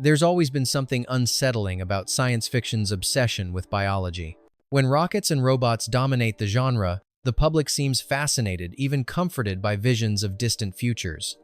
There's always been something unsettling about science fiction's obsession with biology. When rockets and robots dominate the genre, the public seems fascinated, even comforted by visions of distant futures.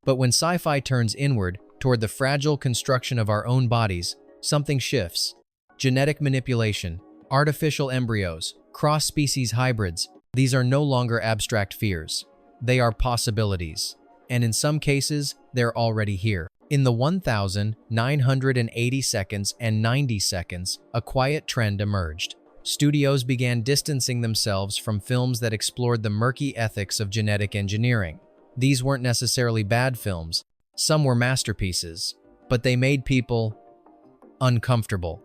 But when sci-fi turns inward, toward the fragile construction of our own bodies, something shifts. Genetic manipulation, artificial embryos, cross-species hybrids, these are no longer abstract fears. They are possibilities. And in some cases, they're already here. In the 1,980 seconds and 90 seconds, a quiet trend emerged. Studios began distancing themselves from films that explored the murky ethics of genetic engineering. These weren't necessarily bad films. Some were masterpieces. But they made people uncomfortable.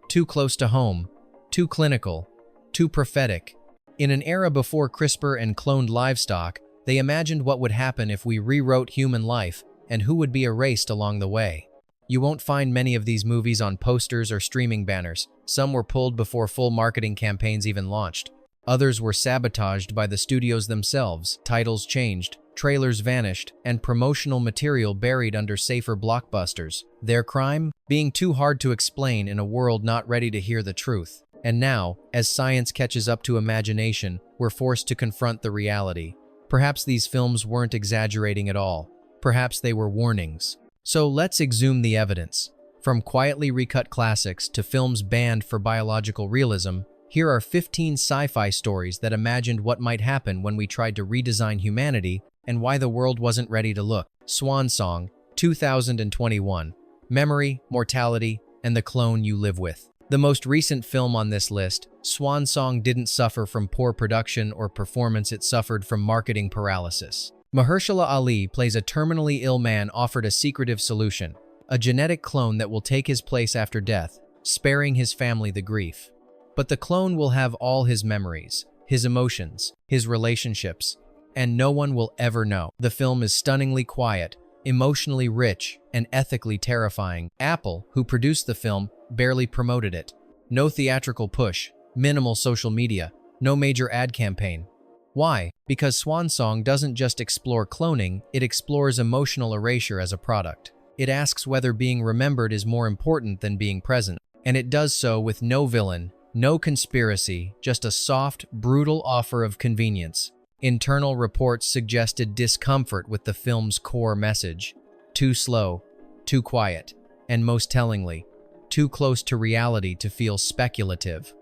Too close to home. Too clinical. Too prophetic. In an era before CRISPR and cloned livestock, they imagined what would happen if we rewrote human life and who would be erased along the way. You won't find many of these movies on posters or streaming banners. Some were pulled before full marketing campaigns even launched. Others were sabotaged by the studios themselves, titles changed, trailers vanished, and promotional material buried under safer blockbusters. Their crime? Being too hard to explain in a world not ready to hear the truth. And now, as science catches up to imagination, we're forced to confront the reality. Perhaps these films weren't exaggerating at all. Perhaps they were warnings. So let's exhume the evidence. From quietly recut classics to films banned for biological realism, here are 15 sci-fi stories that imagined what might happen when we tried to redesign humanity and why the world wasn't ready to look. Swan Song, 2021. Memory, Mortality, and the Clone You Live With. The most recent film on this list, Swan Song didn't suffer from poor production or performance, it suffered from marketing paralysis. Mahershala Ali plays a terminally ill man offered a secretive solution, a genetic clone that will take his place after death, sparing his family the grief. But the clone will have all his memories, his emotions, his relationships, and no one will ever know. The film is stunningly quiet, emotionally rich, and ethically terrifying. Apple, who produced the film, barely promoted it. No theatrical push, minimal social media, no major ad campaign. Why? Because Swan Song doesn't just explore cloning, it explores emotional erasure as a product. It asks whether being remembered is more important than being present. And it does so with no villain, no conspiracy, just a soft, brutal offer of convenience. Internal reports suggested discomfort with the film's core message. Too slow, too quiet, and most tellingly, too close to reality to feel speculative.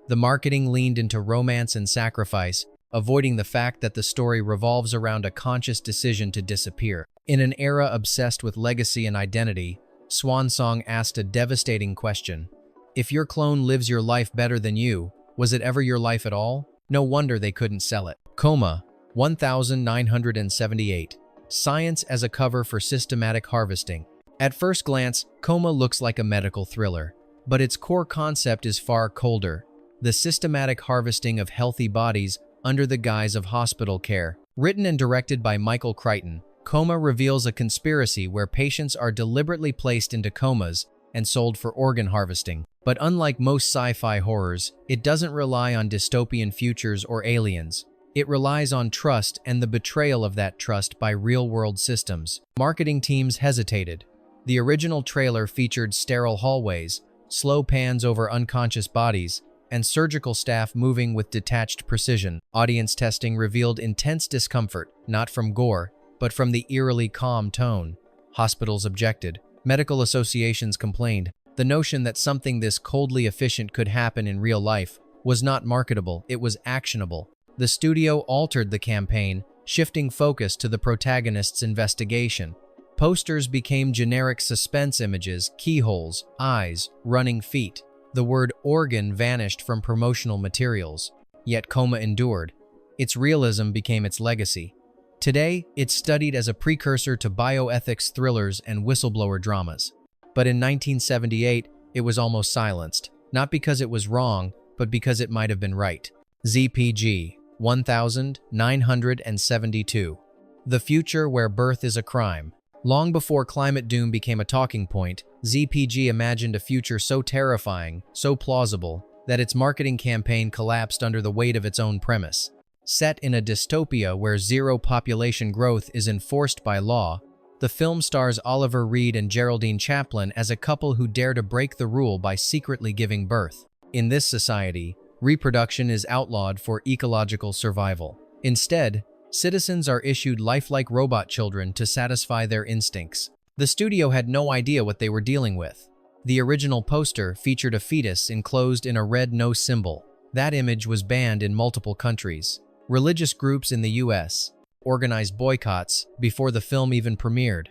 The marketing leaned into romance and sacrifice, avoiding the fact that the story revolves around a conscious decision to disappear. In an era obsessed with legacy and identity, Swan Song asked a devastating question. If your clone lives your life better than you, was it ever your life at all? No wonder they couldn't sell it. Coma, 1978. Science as a cover for systematic harvesting. At first glance, Coma looks like a medical thriller, but its core concept is far colder. The systematic harvesting of healthy bodies under the guise of hospital care. Written and directed by Michael Crichton, Coma reveals a conspiracy where patients are deliberately placed into comas and sold for organ harvesting. But unlike most sci-fi horrors, it doesn't rely on dystopian futures or aliens. It relies on trust and the betrayal of that trust by real-world systems. Marketing teams hesitated. The original trailer featured sterile hallways, slow pans over unconscious bodies, and surgical staff moving with detached precision. Audience testing revealed intense discomfort, not from gore, but from the eerily calm tone. Hospitals objected. Medical associations complained. The notion that something this coldly efficient could happen in real life was not marketable, it was actionable. The studio altered the campaign, shifting focus to the protagonist's investigation. Posters became generic suspense images, keyholes, eyes, running feet. The word organ vanished from promotional materials, yet Coma endured. Its realism became its legacy. Today, it's studied as a precursor to bioethics thrillers and whistleblower dramas. But in 1978, it was almost silenced, not because it was wrong, but because it might have been right. ZPG, 1972. The future where birth is a crime. Long before climate doom became a talking point, ZPG imagined a future so terrifying, so plausible, that its marketing campaign collapsed under the weight of its own premise. Set in a dystopia where zero population growth is enforced by law, The film stars Oliver Reed and Geraldine Chaplin as a couple who dare to break the rule by secretly giving birth. In this society, reproduction is outlawed for ecological survival. Instead, citizens are issued lifelike robot children to satisfy their instincts. The studio had no idea what they were dealing with. The original poster featured a fetus enclosed in a red no symbol. That image was banned in multiple countries. Religious groups in the US organized boycotts before the film even premiered.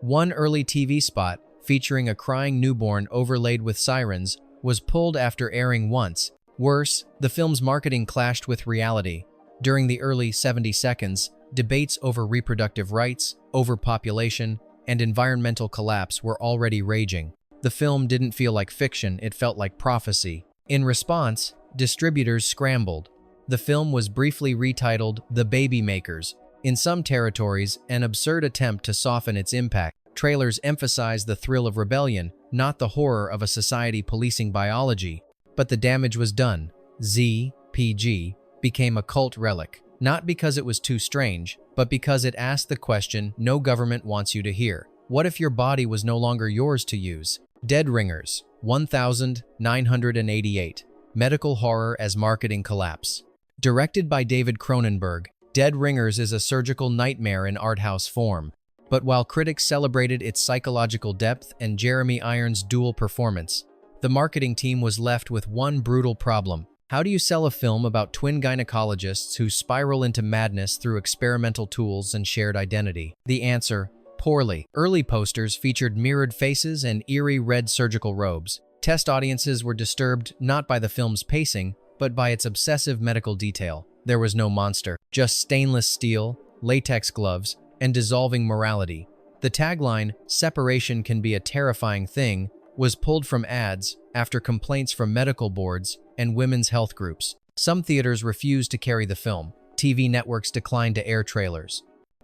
One early TV spot, featuring a crying newborn overlaid with sirens, was pulled after airing once. Worse, the film's marketing clashed with reality. During the early 70 seconds, debates over reproductive rights, overpopulation, and environmental collapse were already raging. The film didn't feel like fiction, it felt like prophecy. In response, distributors scrambled. The film was briefly retitled The Baby Makers. In some territories, an absurd attempt to soften its impact. Trailers emphasized the thrill of rebellion, not the horror of a society policing biology. But the damage was done. Z.PG became a cult relic, not because it was too strange, but because it asked the question no government wants you to hear. What if your body was no longer yours to use? Dead Ringers, 1988. Medical horror as marketing collapse. Directed by David Cronenberg, Dead Ringers is a surgical nightmare in art house form. But while critics celebrated its psychological depth and Jeremy Irons' dual performance, the marketing team was left with one brutal problem. How do you sell a film about twin gynecologists who spiral into madness through experimental tools and shared identity? The answer: poorly. Early posters featured mirrored faces and eerie red surgical robes. Test audiences were disturbed not by the film's pacing, but by its obsessive medical detail. There was no monster, just stainless steel, latex gloves, and dissolving morality. The tagline, "Separation can be a terrifying thing," was pulled from ads after complaints from medical boards and women's health groups. Some theaters refused to carry the film. TV networks declined to air trailers.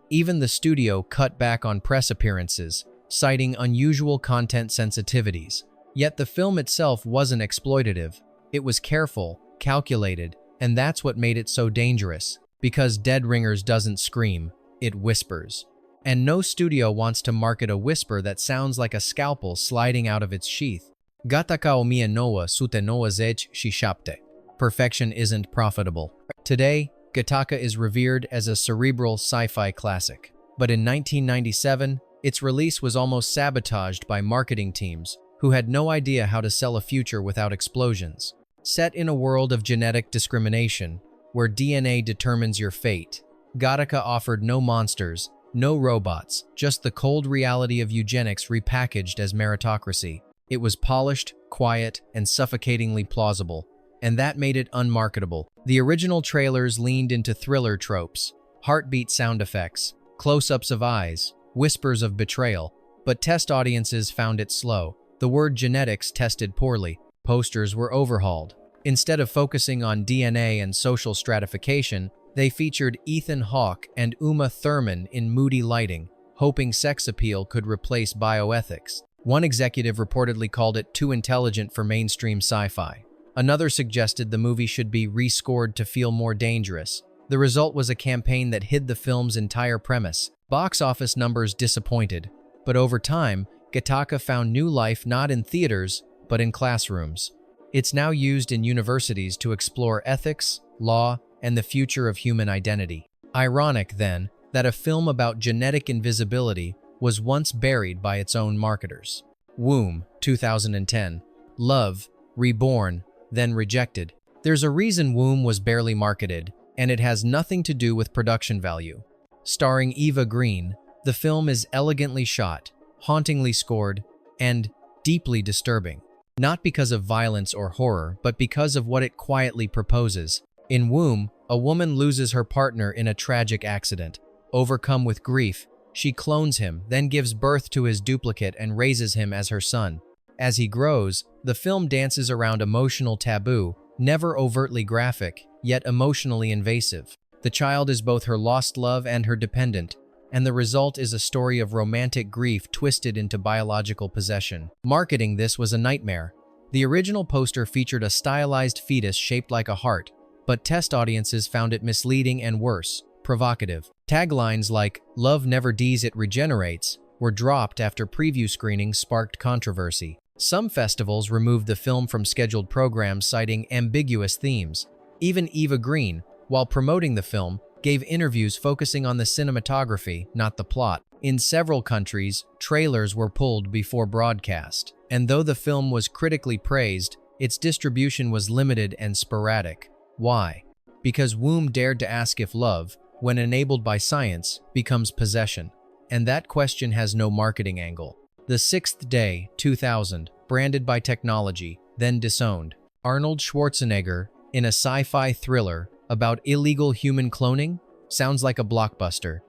Even the studio cut back on press appearances, citing unusual content sensitivities. Yet the film itself wasn't exploitative. It was careful, calculated, and that's what made it so dangerous. Because Dead Ringers doesn't scream, it whispers. And no studio wants to market a whisper that sounds like a scalpel sliding out of its sheath. Gataka o mia noa sute noa zech shishapte. Perfection isn't profitable. Today, Gattaca is revered as a cerebral sci-fi classic. But in 1997, its release was almost sabotaged by marketing teams who had no idea how to sell a future without explosions. Set in a world of genetic discrimination, where DNA determines your fate, Gattaca offered no monsters, no robots, just the cold reality of eugenics repackaged as meritocracy. It was polished, quiet, and suffocatingly plausible, and that made it unmarketable. The original trailers leaned into thriller tropes, heartbeat sound effects, close-ups of eyes, whispers of betrayal, but test audiences found it slow. The word genetics tested poorly. Posters were overhauled. Instead of focusing on DNA and social stratification, they featured Ethan Hawke and Uma Thurman in moody lighting, hoping sex appeal could replace bioethics. One executive reportedly called it too intelligent for mainstream sci-fi. Another suggested the movie should be rescored to feel more dangerous. The result was a campaign that hid the film's entire premise. Box office numbers disappointed, but over time, Gattaca found new life not in theaters, but in classrooms. It's now used in universities to explore ethics, law, and the future of human identity. Ironic, then, that a film about genetic invisibility was once buried by its own marketers. Womb, 2010. Love, Reborn, then rejected. There's a reason Womb was barely marketed, and it has nothing to do with production value. Starring Eva Green, the film is elegantly shot, hauntingly scored, and deeply disturbing. Not because of violence or horror, but because of what it quietly proposes. In Womb, a woman loses her partner in a tragic accident. Overcome with grief, she clones him, then gives birth to his duplicate and raises him as her son. As he grows, the film dances around emotional taboo, never overtly graphic, yet emotionally invasive. The child is both her lost love and her dependent, and the result is a story of romantic grief twisted into biological possession. Marketing this was a nightmare. The original poster featured a stylized fetus shaped like a heart, but test audiences found it misleading and worse, provocative. Taglines like "Love never dies, it regenerates" were dropped after preview screenings sparked controversy. Some festivals removed the film from scheduled programs citing ambiguous themes. Even Eva Green, while promoting the film, gave interviews focusing on the cinematography, not the plot. In several countries, trailers were pulled before broadcast. And though the film was critically praised, its distribution was limited and sporadic. Why? Because Womb dared to ask if love, when enabled by science, becomes possession. And that question has no marketing angle. The Sixth Day, 2000, branded by technology, then disowned. Arnold Schwarzenegger, in a sci-fi thriller about illegal human cloning, sounds like a blockbuster.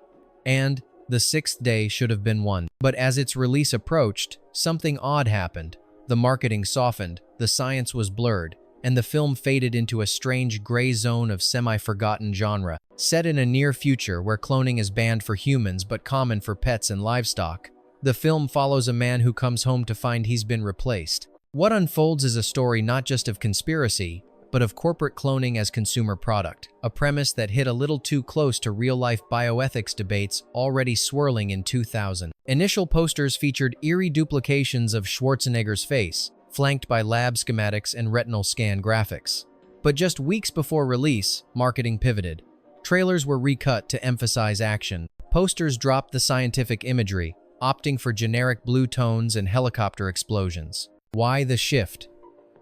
And The Sixth Day should have been one. But as its release approached, something odd happened. The marketing softened, the science was blurred, and the film faded into a strange gray zone of semi-forgotten genre. Set in a near future where cloning is banned for humans but common for pets and livestock, the film follows a man who comes home to find he's been replaced. What unfolds is a story not just of conspiracy, but of corporate cloning as consumer product, a premise that hit a little too close to real-life bioethics debates already swirling in 2000. Initial posters featured eerie duplications of Schwarzenegger's face, flanked by lab schematics and retinal scan graphics. But just weeks before release, marketing pivoted. Trailers were recut to emphasize action. Posters dropped the scientific imagery, opting for generic blue tones and helicopter explosions. Why the shift?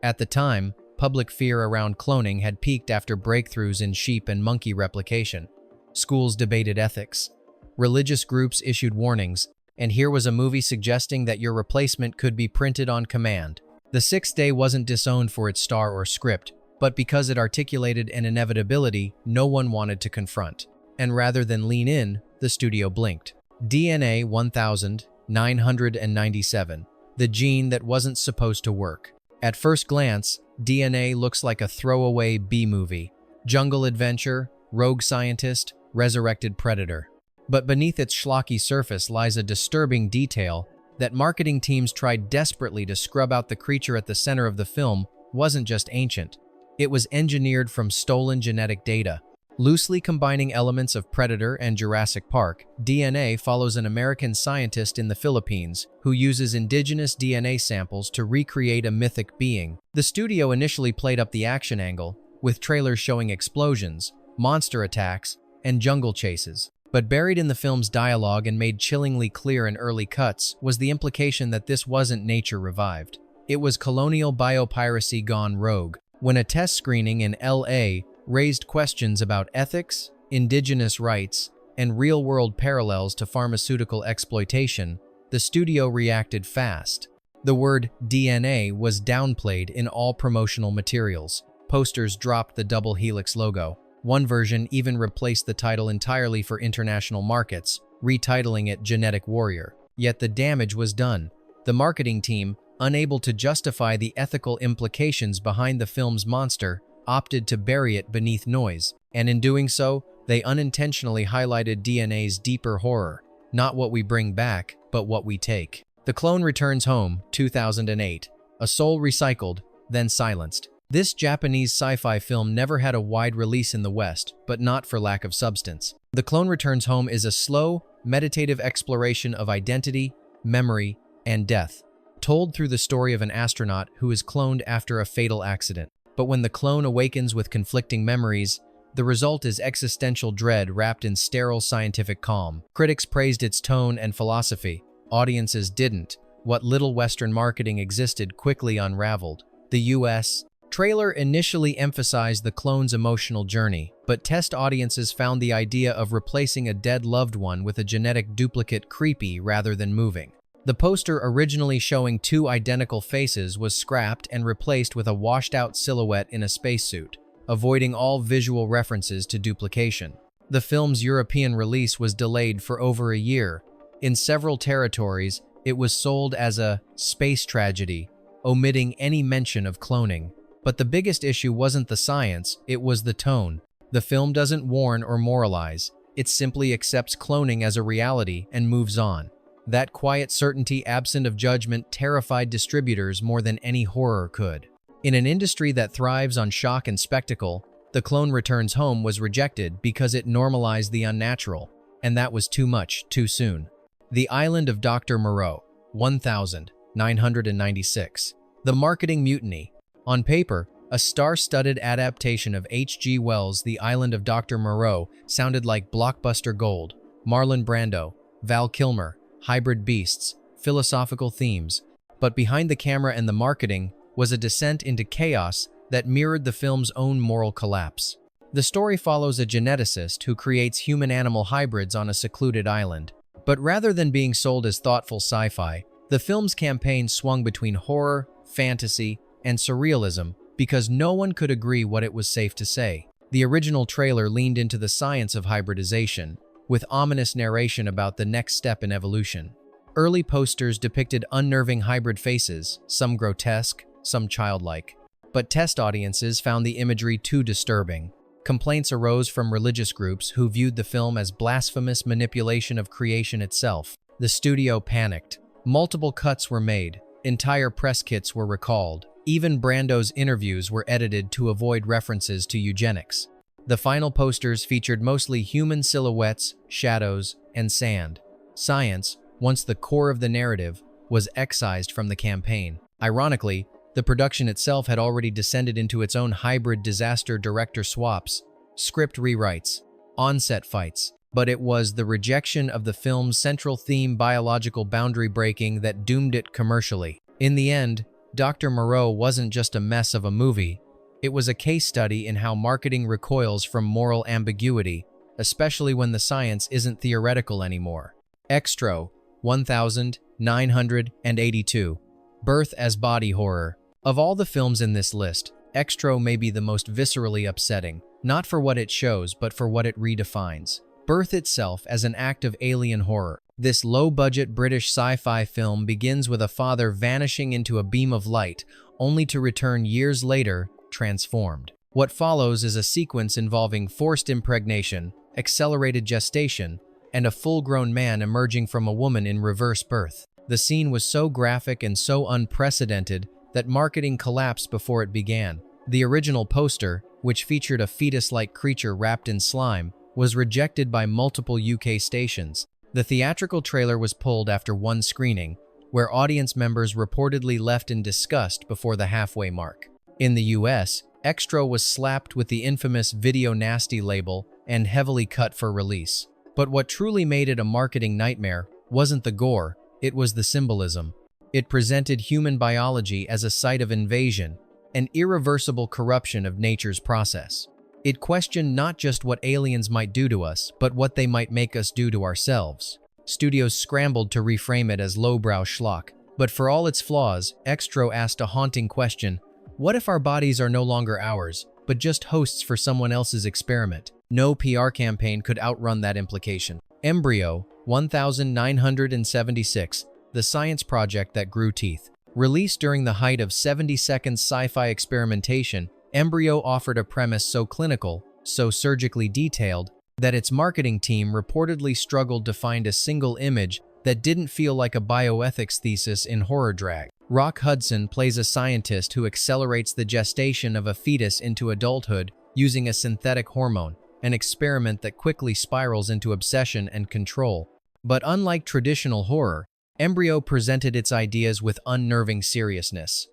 At the time, public fear around cloning had peaked after breakthroughs in sheep and monkey replication. Schools debated ethics. Religious groups issued warnings, and here was a movie suggesting that your replacement could be printed on command. The Sixth Day wasn't disowned for its star or script, but because it articulated an inevitability no one wanted to confront. And rather than lean in, the studio blinked. DNA 1997, the gene that wasn't supposed to work. At first glance, DNA looks like a throwaway B-movie. Jungle adventure, rogue scientist, resurrected predator. But beneath its schlocky surface lies a disturbing detail that marketing teams tried desperately to scrub out. The creature at the center of the film wasn't just ancient. It was engineered from stolen genetic data. Loosely combining elements of Predator and Jurassic Park, DNA follows an American scientist in the Philippines who uses indigenous DNA samples to recreate a mythic being. The studio initially played up the action angle, with trailers showing explosions, monster attacks, and jungle chases. But buried in the film's dialogue and made chillingly clear in early cuts was the implication that this wasn't nature revived. It was colonial biopiracy gone rogue. When a test screening in LA raised questions about ethics, indigenous rights, and real-world parallels to pharmaceutical exploitation, the studio reacted fast. The word DNA was downplayed in all promotional materials. Posters dropped the double helix logo. One version even replaced the title entirely for international markets, retitling it Genetic Warrior. Yet the damage was done. The marketing team, unable to justify the ethical implications behind the film's monster, opted to bury it beneath noise, and in doing so, they unintentionally highlighted DNA's deeper horror, not what we bring back, but what we take. The Clone Returns Home, 2008, a soul recycled, then silenced. This Japanese sci-fi film never had a wide release in the West, but not for lack of substance. The Clone Returns Home is a slow, meditative exploration of identity, memory, and death, told through the story of an astronaut who is cloned after a fatal accident. But when the clone awakens with conflicting memories, the result is existential dread wrapped in sterile scientific calm. Critics praised its tone and philosophy. Audiences didn't. What little Western marketing existed quickly unraveled. The U.S. trailer initially emphasized the clone's emotional journey, but test audiences found the idea of replacing a dead loved one with a genetic duplicate creepy rather than moving. The poster, originally showing two identical faces, was scrapped and replaced with a washed-out silhouette in a spacesuit, avoiding all visual references to duplication. The film's European release was delayed for over a year. In several territories, it was sold as a space tragedy, omitting any mention of cloning. But the biggest issue wasn't the science, it was the tone. The film doesn't warn or moralize. It simply accepts cloning as a reality and moves on. That quiet certainty absent of judgment terrified distributors more than any horror could. In an industry that thrives on shock and spectacle, The Clone Returns Home was rejected because it normalized the unnatural, and that was too much, too soon. The Island of Dr. Moreau, 1996. The Marketing Mutiny. On paper, a star-studded adaptation of H.G. Wells' The Island of Dr. Moreau sounded like blockbuster gold. Marlon Brando, Val Kilmer, hybrid beasts, philosophical themes. But behind the camera and the marketing was a descent into chaos that mirrored the film's own moral collapse. The story follows a geneticist who creates human-animal hybrids on a secluded island. But rather than being sold as thoughtful sci-fi, the film's campaign swung between horror, fantasy, and surrealism because no one could agree what it was safe to say. The original trailer leaned into the science of hybridization, with ominous narration about the next step in evolution. Early posters depicted unnerving hybrid faces, some grotesque, some childlike. But test audiences found the imagery too disturbing. Complaints arose from religious groups who viewed the film as blasphemous manipulation of creation itself. The studio panicked. Multiple cuts were made. Entire press kits were recalled. Even Brando's interviews were edited to avoid references to eugenics. The final posters featured mostly human silhouettes, shadows, and sand. Science, once the core of the narrative, was excised from the campaign. Ironically, the production itself had already descended into its own hybrid disaster: director swaps, script rewrites, on-set fights. But it was the rejection of the film's central theme, biological boundary breaking, that doomed it commercially. In the end, Dr. Moreau wasn't just a mess of a movie. It was a case study in how marketing recoils from moral ambiguity, especially when the science isn't theoretical anymore. Extro, 1982. Birth as body horror. Of all the films in this list, Extro may be the most viscerally upsetting, not for what it shows, but for what it redefines. Birth itself as an act of alien horror. This low-budget British sci-fi film begins with a father vanishing into a beam of light, only to return years later, transformed. What follows is a sequence involving forced impregnation, accelerated gestation, and a full-grown man emerging from a woman in reverse birth. The scene was so graphic and so unprecedented that marketing collapsed before it began. The original poster, which featured a fetus-like creature wrapped in slime, was rejected by multiple UK stations. The theatrical trailer was pulled after one screening, where audience members reportedly left in disgust before the halfway mark. In the US, Extro was slapped with the infamous Video Nasty label and heavily cut for release. But what truly made it a marketing nightmare wasn't the gore, it was the symbolism. It presented human biology as a site of invasion, an irreversible corruption of nature's process. It questioned not just what aliens might do to us, but what they might make us do to ourselves. Studios scrambled to reframe it as lowbrow schlock, but for all its flaws, Extro asked a haunting question: what if our bodies are no longer ours, but just hosts for someone else's experiment? No PR campaign could outrun that implication. Embryo, 1976, the science project that grew teeth. Released during the height of 70-second sci-fi experimentation, Embryo offered a premise so clinical, so surgically detailed, that its marketing team reportedly struggled to find a single image that didn't feel like a bioethics thesis in horror drag. Rock Hudson plays a scientist who accelerates the gestation of a fetus into adulthood using a synthetic hormone, an experiment that quickly spirals into obsession and control. But unlike traditional horror, Embryo presented its ideas with unnerving seriousness.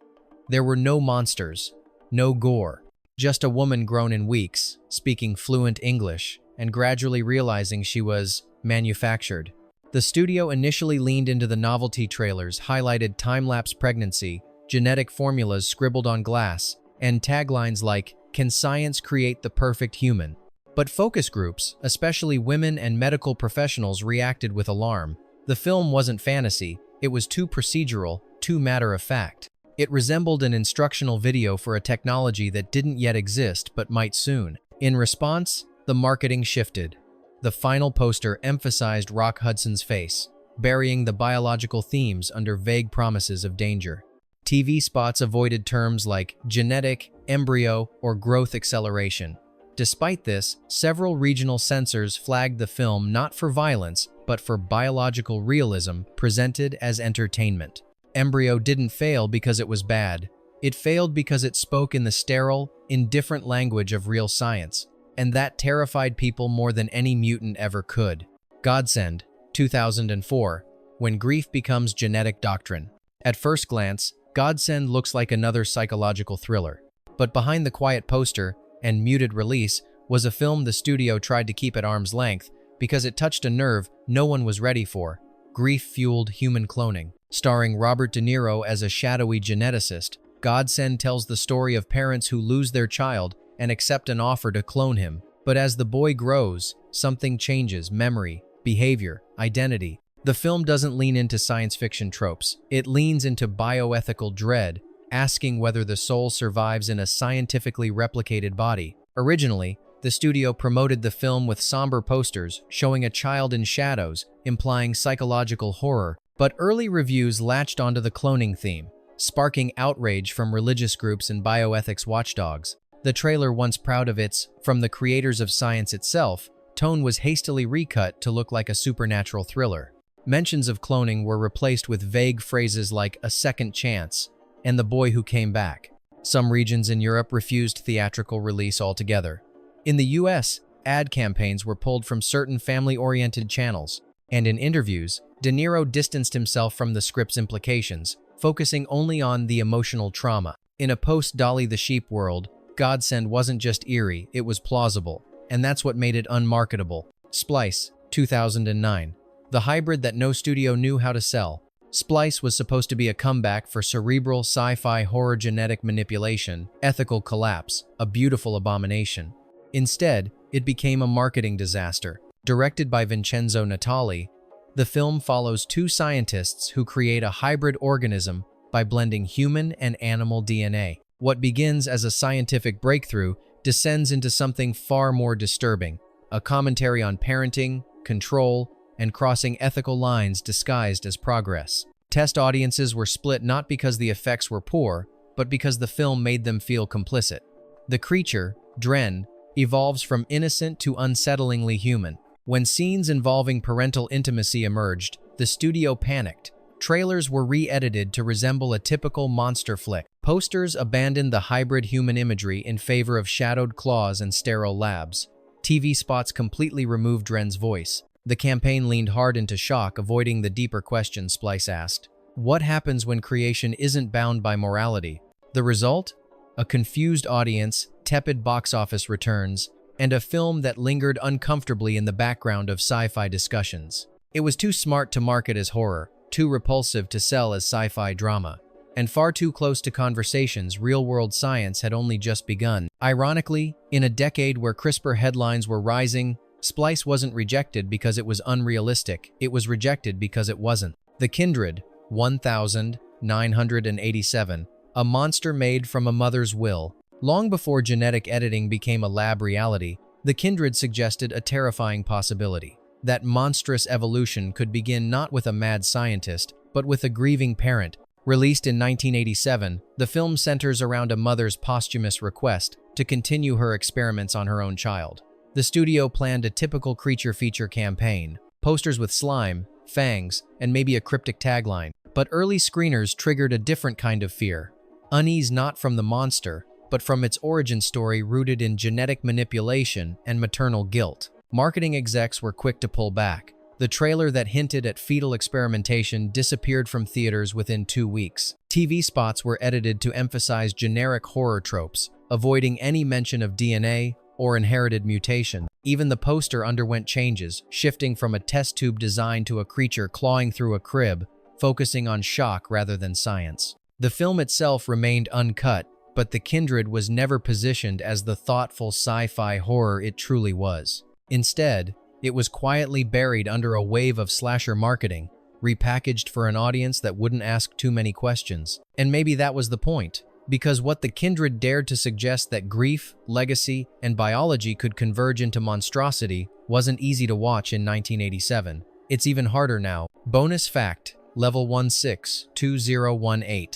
There were no monsters, no gore, just a woman grown in weeks, speaking fluent English, and gradually realizing she was manufactured. The studio initially leaned into the novelty trailers, highlighted time-lapse pregnancy, genetic formulas scribbled on glass, and taglines like, "Can science create the perfect human?" But focus groups, especially women and medical professionals, reacted with alarm. The film wasn't fantasy, it was too procedural, too matter-of-fact. It resembled an instructional video for a technology that didn't yet exist but might soon. In response, the marketing shifted. The final poster emphasized Rock Hudson's face, burying the biological themes under vague promises of danger. TV spots avoided terms like genetic, embryo, or growth acceleration. Despite this, several regional censors flagged the film not for violence, but for biological realism presented as entertainment. Embryo didn't fail because it was bad. It failed because it spoke in the sterile, indifferent language of real science, and that terrified people more than any mutant ever could. Godsend, 2004. When Grief Becomes Genetic Doctrine. At first glance, Godsend looks like another psychological thriller. But behind the quiet poster and muted release was a film the studio tried to keep at arm's length because it touched a nerve no one was ready for: grief-fueled human cloning. Starring Robert De Niro as a shadowy geneticist, Godsend tells the story of parents who lose their child and accept an offer to clone him. But as the boy grows, something changes: memory, behavior, identity. The film doesn't lean into science fiction tropes. It leans into bioethical dread, asking whether the soul survives in a scientifically replicated body. Originally, the studio promoted the film with somber posters showing a child in shadows, implying psychological horror. But early reviews latched onto the cloning theme, sparking outrage from religious groups and bioethics watchdogs. The trailer, once proud of its "from the creators of science itself" tone, was hastily recut to look like a supernatural thriller. Mentions of cloning were replaced with vague phrases like "a second chance" and "the boy who came back." Some regions in Europe refused theatrical release altogether. In the US, ad campaigns were pulled from certain family-oriented channels, and in interviews, De Niro distanced himself from the script's implications, focusing only on the emotional trauma. In a post-Dolly the Sheep world, Godsend wasn't just eerie, it was plausible, and that's what made it unmarketable. Splice, 2009. The hybrid that no studio knew how to sell. Splice was supposed to be a comeback for cerebral sci-fi horror genetic manipulation, ethical collapse, a beautiful abomination. Instead, it became a marketing disaster. Directed by Vincenzo Natali, the film follows two scientists who create a hybrid organism by blending human and animal DNA. What begins as a scientific breakthrough descends into something far more disturbing: a commentary on parenting, control, and crossing ethical lines disguised as progress. Test audiences were split not because the effects were poor, but because the film made them feel complicit. The creature, Dren, evolves from innocent to unsettlingly human. When scenes involving parental intimacy emerged, the studio panicked. Trailers were re-edited to resemble a typical monster flick. Posters abandoned the hybrid human imagery in favor of shadowed claws and sterile labs. TV spots completely removed Dren's voice. The campaign leaned hard into shock, avoiding the deeper question Splice asked: what happens when creation isn't bound by morality? The result? A confused audience, tepid box office returns, and a film that lingered uncomfortably in the background of sci-fi discussions. It was too smart to market as horror, too repulsive to sell as sci-fi drama, and far too close to conversations real-world science had only just begun. Ironically, in a decade where CRISPR headlines were rising, Splice wasn't rejected because it was unrealistic, it was rejected because it wasn't. The Kindred, 1987, a monster made from a mother's will. Long before genetic editing became a lab reality, The Kindred suggested a terrifying possibility: that monstrous evolution could begin not with a mad scientist, but with a grieving parent. Released in 1987, the film centers around a mother's posthumous request to continue her experiments on her own child. The studio planned a typical creature feature campaign, posters with slime, fangs, and maybe a cryptic tagline. But early screeners triggered a different kind of fear. Unease not from the monster, but from its origin story rooted in genetic manipulation and maternal guilt. Marketing execs were quick to pull back. The trailer that hinted at fetal experimentation disappeared from theaters within 2 weeks. TV spots were edited to emphasize generic horror tropes, avoiding any mention of DNA or inherited mutation. Even the poster underwent changes, shifting from a test tube design to a creature clawing through a crib, focusing on shock rather than science. The film itself remained uncut, but The Kindred was never positioned as the thoughtful sci-fi horror it truly was. Instead, it was quietly buried under a wave of slasher marketing, repackaged for an audience that wouldn't ask too many questions. And maybe that was the point, because what The Kindred dared to suggest, that grief, legacy, and biology could converge into monstrosity, wasn't easy to watch in 1987. It's even harder now. Bonus fact: Level 162018.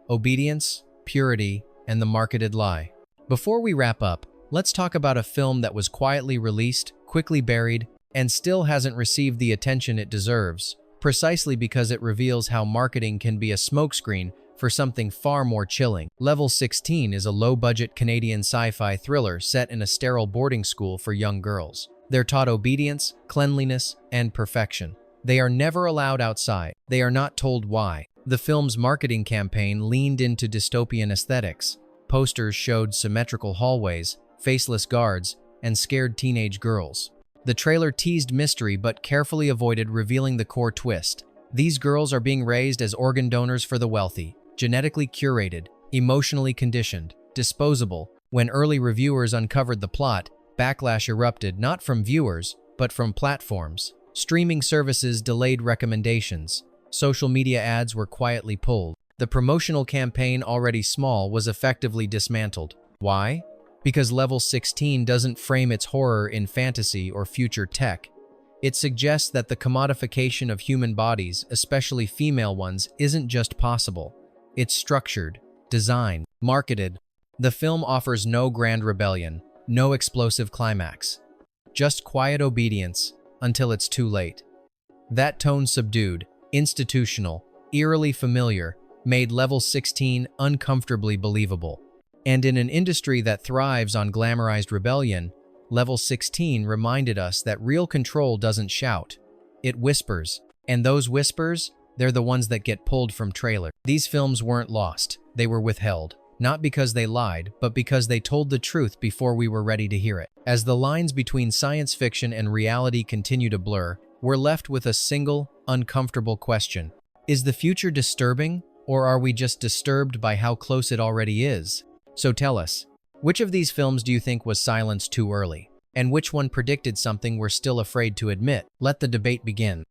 Obedience, purity, and the marketed lie. Before we wrap up, let's talk about a film that was quietly released, quickly buried, and still hasn't received the attention it deserves, precisely because it reveals how marketing can be a smokescreen for something far more chilling. Level 16 is a low-budget Canadian sci-fi thriller set in a sterile boarding school for young girls. They're taught obedience, cleanliness, and perfection. They are never allowed outside. They are not told why. The film's marketing campaign leaned into dystopian aesthetics. Posters showed symmetrical hallways, faceless guards, and scared teenage girls. The trailer teased mystery but carefully avoided revealing the core twist. These girls are being raised as organ donors for the wealthy, genetically curated, emotionally conditioned, disposable. When early reviewers uncovered the plot, backlash erupted not from viewers, but from platforms. Streaming services delayed recommendations. Social media ads were quietly pulled. The promotional campaign, already small, was effectively dismantled. Why? Because Level 16 doesn't frame its horror in fantasy or future tech. It suggests that the commodification of human bodies, especially female ones, isn't just possible. It's structured, designed, marketed. The film offers no grand rebellion, no explosive climax. Just quiet obedience until it's too late. That tone, subdued, institutional, eerily familiar, made Level 16 uncomfortably believable. And in an industry that thrives on glamorized rebellion, Level 16 reminded us that real control doesn't shout. It whispers. And those whispers, they're the ones that get pulled from trailers. These films weren't lost. They were withheld. Not because they lied, but because they told the truth before we were ready to hear it. As the lines between science fiction and reality continue to blur, we're left with a single, uncomfortable question. Is the future disturbing, or are we just disturbed by how close it already is? So tell us, which of these films do you think was silenced too early? And which one predicted something we're still afraid to admit? Let the debate begin.